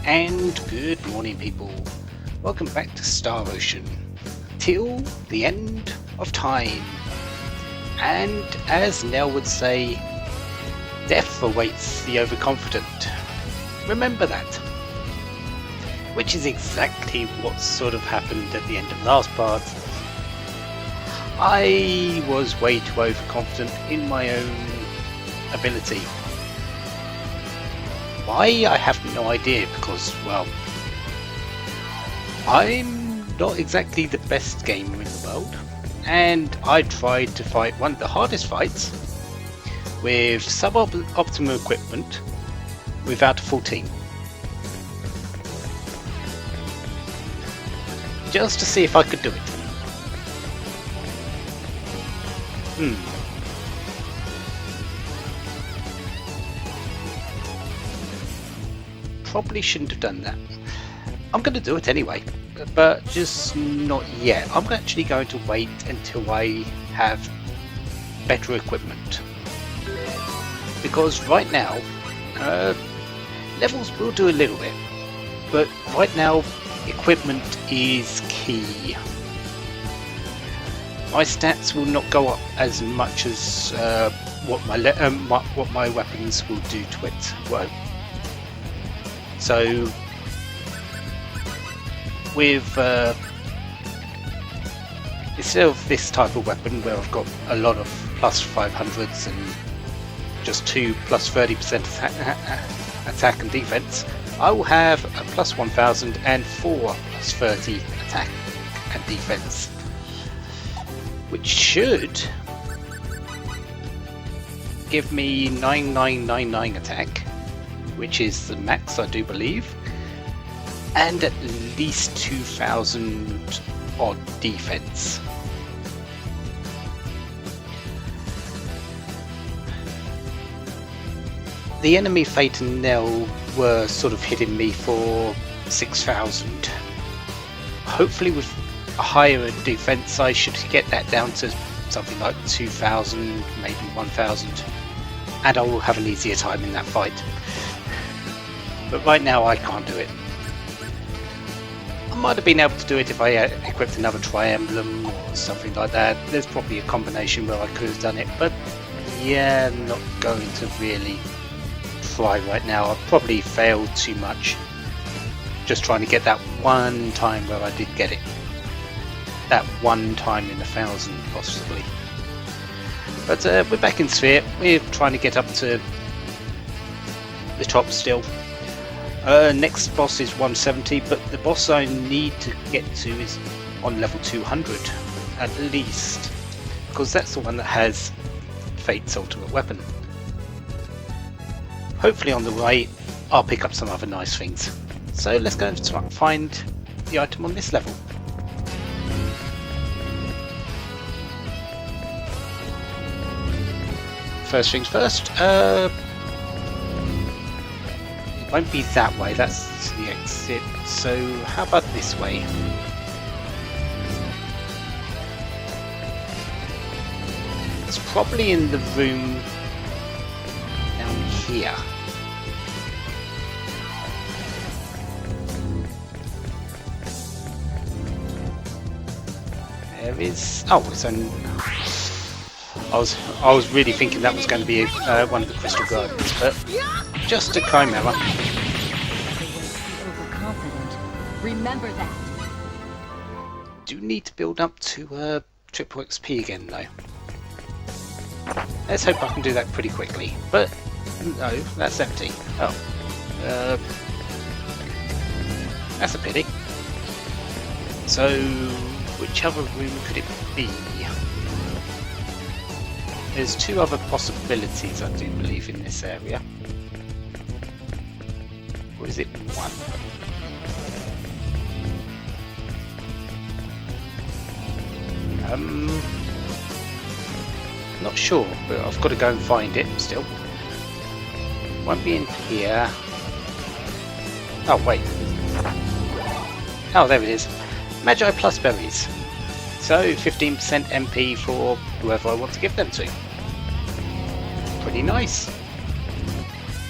And good morning, people. Welcome back to Star Ocean. Till the end of time. And as Nell would say, death awaits the overconfident. Remember that. Which is exactly what sort of happened at the end of last part. I was way too overconfident in my own ability. Why? I have no idea, because, well, I'm not exactly the best gamer in the world, and I tried to fight one of the hardest fights with suboptimal equipment without a full team. Just to see if I could do it. Probably shouldn't have done that. I'm going to do it anyway, but just not yet. I'm actually going to wait until I have better equipment. Because right now, levels will do a little bit, but right now, equipment is key. My stats will not go up as much as what my weapons will do to it. Well, so with instead of this type of weapon where I've got a lot of plus 500s and just 2 plus 30% attack and defense, I will have a plus 1000 and 4 plus 30 attack and defense, which should give me 9999 attack, which is the max, I do believe, and at least 2000 odd defense. The enemy Fate and Nell were sort of hitting me for 6000. Hopefully with a higher defense I should get that down to something like 2000, maybe 1000, and I will have an easier time in that fight. But right now I can't do it. I might have been able to do it if I equipped another Tri-Emblem or something like that. There's probably a combination where I could have done it, but yeah, not going to really try right now. I've probably failed too much just trying to get that one time where I did get it. That one time in 1,000 possibly. But we're back in Sphere. We're trying to get up to the top still. Next boss is 170, but the boss I need to get to is on level 200 at least, because that's the one that has Fate's ultimate weapon. Hopefully on the way I'll pick up some other nice things. So let's go and find the item on this level. First things first, it won't be that way, that's the exit, so how about this way? It's probably in the room down here. There is... oh, it's on... I was really thinking that was going to be one of the Crystal Gardens, but just a chimera. Remember that. Do need to build up to triple XP again though. Let's hope I can do that pretty quickly. But no, that's empty. Oh, that's a pity. So which other room could it be? There's 2 other possibilities, I do believe, in this area. Or is it 1? Not sure, but I've got to go and find it still. Won't be in here. Oh, wait. Oh, there it is. Magi Plus Berries. So 15% MP for whoever I want to give them to. Pretty nice.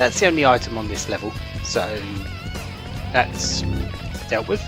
That's the only item on this level, so That's dealt with.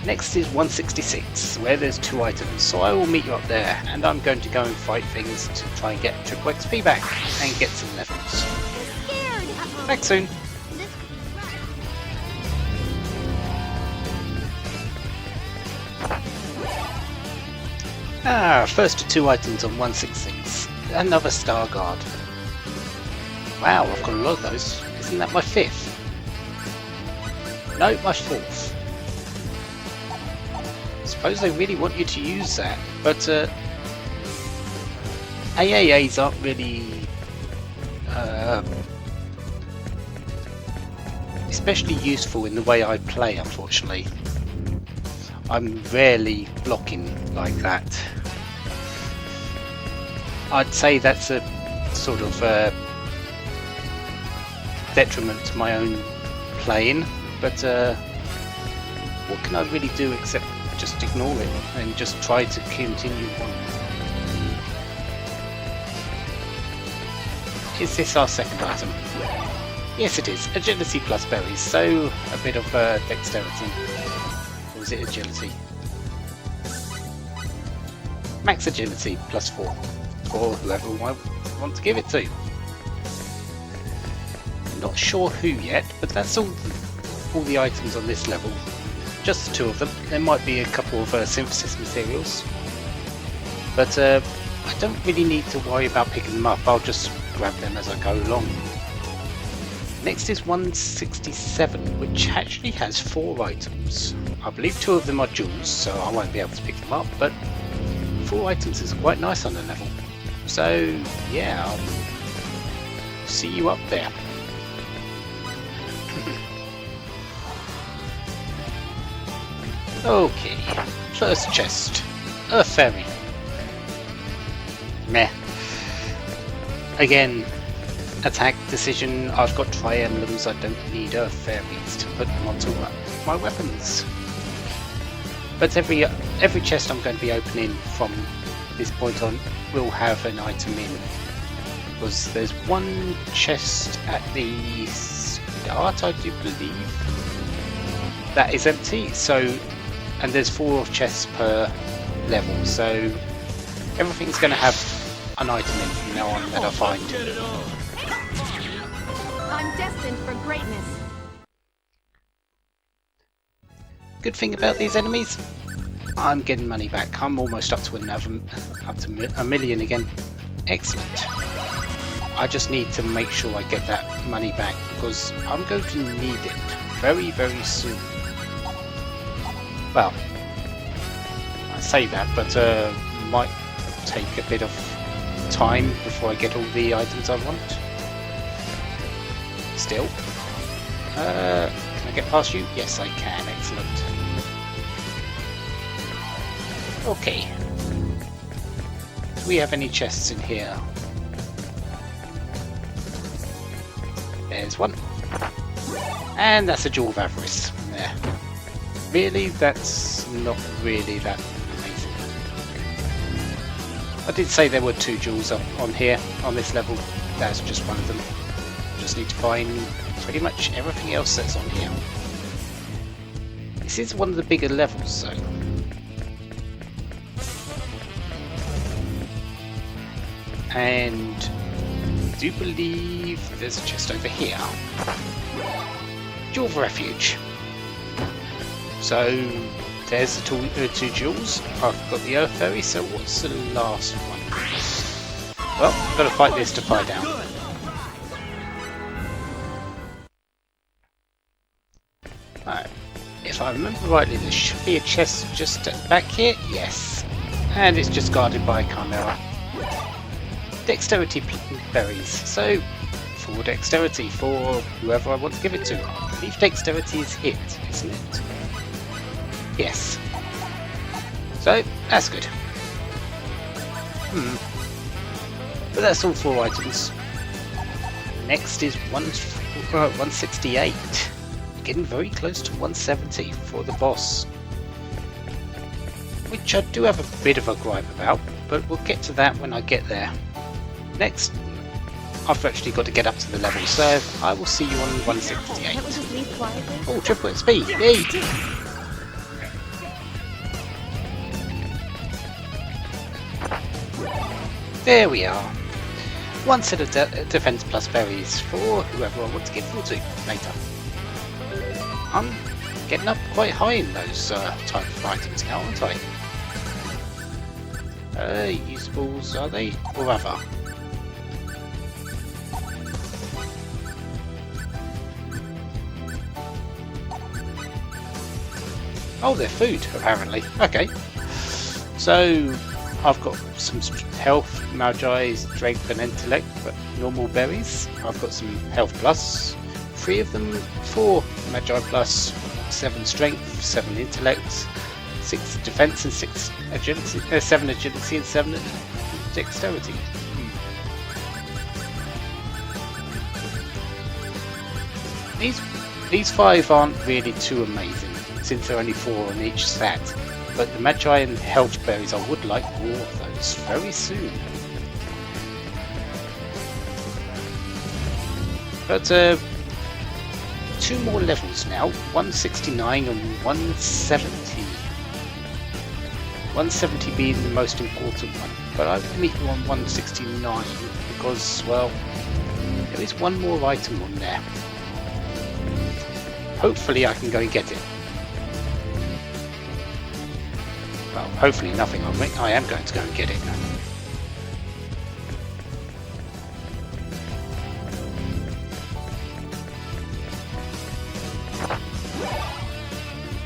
Next is 166, where there's 2 items, so I will meet you up there, and I'm going to go and fight things to try and get triple XP back, and get some levels. Back soon. First 2 items on 166. Another Star Guard. Wow, I've got a lot of those. Isn't that my 5th? No, my 4th. Suppose they really want you to use that, but AAAs aren't really especially useful in the way I play, unfortunately. I'm rarely blocking like that. I'd say that's a sort of detriment to my own playing, but what can I really do except just ignore it and just try to continue on? Is this our second item? Yes, it is. Agility plus berries, so a bit of dexterity. Or is it agility? Max agility plus 4, or whoever I want to give it to. Not sure who yet, but that's all the items on this level. Just 2 of them. There might be a couple of synthesis materials, but I don't really need to worry about picking them up. I'll just grab them as I go along. Next is 167, which actually has 4 items. I believe 2 of them are jewels, so I won't be able to pick them up, but 4 items is quite nice on the level. So yeah, I'll see you up there. Okay, first chest, a fairy. Meh. Again, attack decision. I've got tri-emblems, I don't need earth fairies to put them onto my weapons. But every chest I'm going to be opening from this point on will have an item in. Because there's 1 chest at the start, I do believe, that is empty, so, and there's 4 chests per level, so everything's going to have an item in from now on that I find. I'm destined for greatness. Good thing about these enemies, I'm getting money back. I'm almost up to a million again. Excellent. I just need to make sure I get that money back because I'm going to need it very, very soon. Well, I say that, but might take a bit of time before I get all the items I want. Still, can I get past you? Yes, I can. Excellent. Okay. Do we have any chests in here? There's one. And that's a Jewel of Avarice. There. Really? That's not really that amazing. I did say there were 2 jewels up on here, on this level. That's just one of them. Just need to find pretty much everything else that's on here. This is one of the bigger levels, so... And I do believe there's a chest over here. Jewel of Refuge. So there's the 2 jewels. I've got the Earth Fairy, so what's the last one? Well, I've got to fight this to find out. Right. If I remember rightly, there should be a chest just back here. Yes. And it's just guarded by a Chimera. Dexterity berries. So, 4 dexterity for whoever I want to give it to. I believe dexterity is hit, isn't it? Yes. So, that's good. But that's all 4 items. Next is 168. Getting very close to 170 for the boss. Which I do have a bit of a gripe about, but we'll get to that when I get there. Next I've actually got to get up to the level, so I will see you on Can't we 168. just leave quietly? Oh, triple XP! Yay! There we are. One set of defense plus berries for whoever I want to give them to later. I'm getting up quite high in those type of items now, aren't I? Usables, are they? Or other? Oh, they're food, apparently. Okay. So, I've got some health, magi, strength and intellect, but normal berries. I've got some health plus, 3 of them, 4 magi plus, 7 strength, 7 intellect, 6 defense and 6 agility, 7 agility and 7 dexterity. These 5 aren't really too amazing, since there are only 4 on each stat. But the Magi and Health Berries, I would like more of those very soon. But 2 more levels now, 169 and 170. 170 being the most important one, but I will meet you on 169 because, well, there is one more item on there. Hopefully I can go and get it. Well, hopefully nothing on me. I am going to go and get it.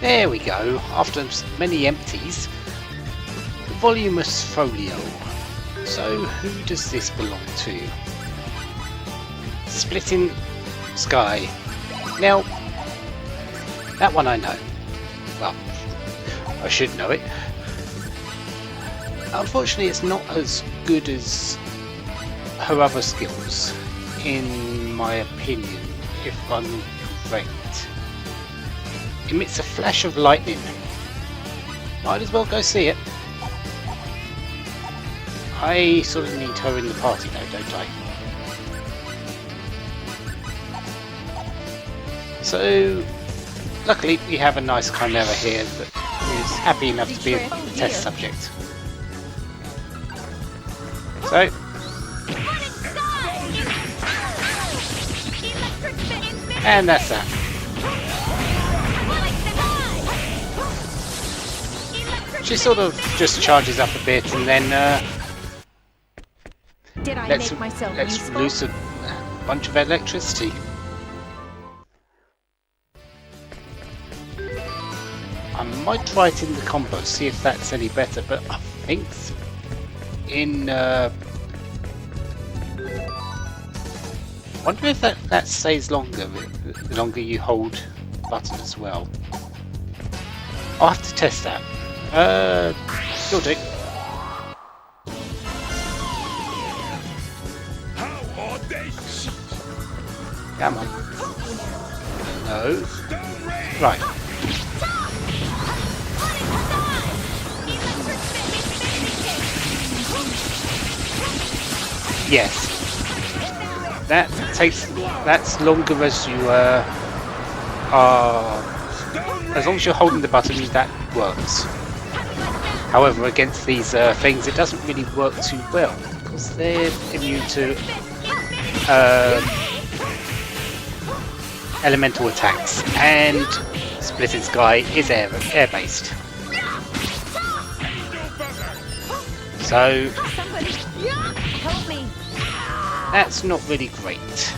There we go. After many empties, Voluminous Folio. So, who does this belong to? Splitting Sky. Now, that one I know. Well, I should know it. Unfortunately, it's not as good as her other skills, in my opinion, if I'm correct. Emits a flash of lightning. Might as well go see it. I sort of need her in the party though, don't I? So, luckily we have a nice Chimera here that is happy enough to be a test subject. So, and that's that. She sort of just charges up a bit and then Did I lets make myself useful? loose a bunch of electricity. I might try it in the combo, see if that's any better, but I think in wonder if that stays longer the longer you hold the button as well. I'll have to test that. You'll do. Come on. No. Right. Yes. That's longer as you are. As long as you're holding the button, that works. However, against these things, it doesn't really work too well because they're immune to elemental attacks, and Splitting Sky is air-based. So Help me. that's not really great.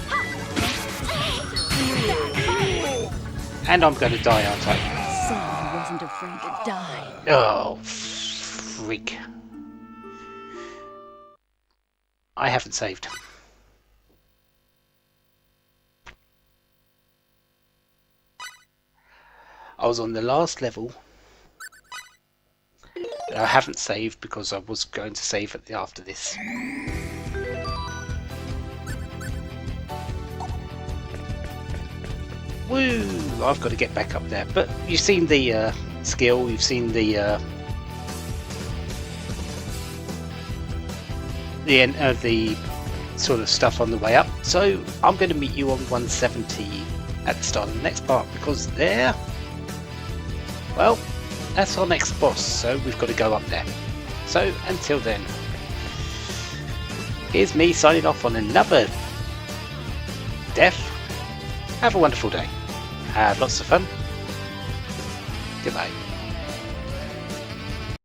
And I'm going to die, aren't I? Someone wasn't afraid to die. Oh, freak. I haven't saved. I was on the last level. I haven't saved because I was going to save it after this. Woo! I've got to get back up there. But you've seen the skill, you've seen the sort of stuff on the way up. So I'm going to meet you on 170 at the start of the next part, because there, well, that's our next boss, so we've got to go up there. So until then, here's me signing off on another death. Have a wonderful day. Have lots of fun. Goodbye.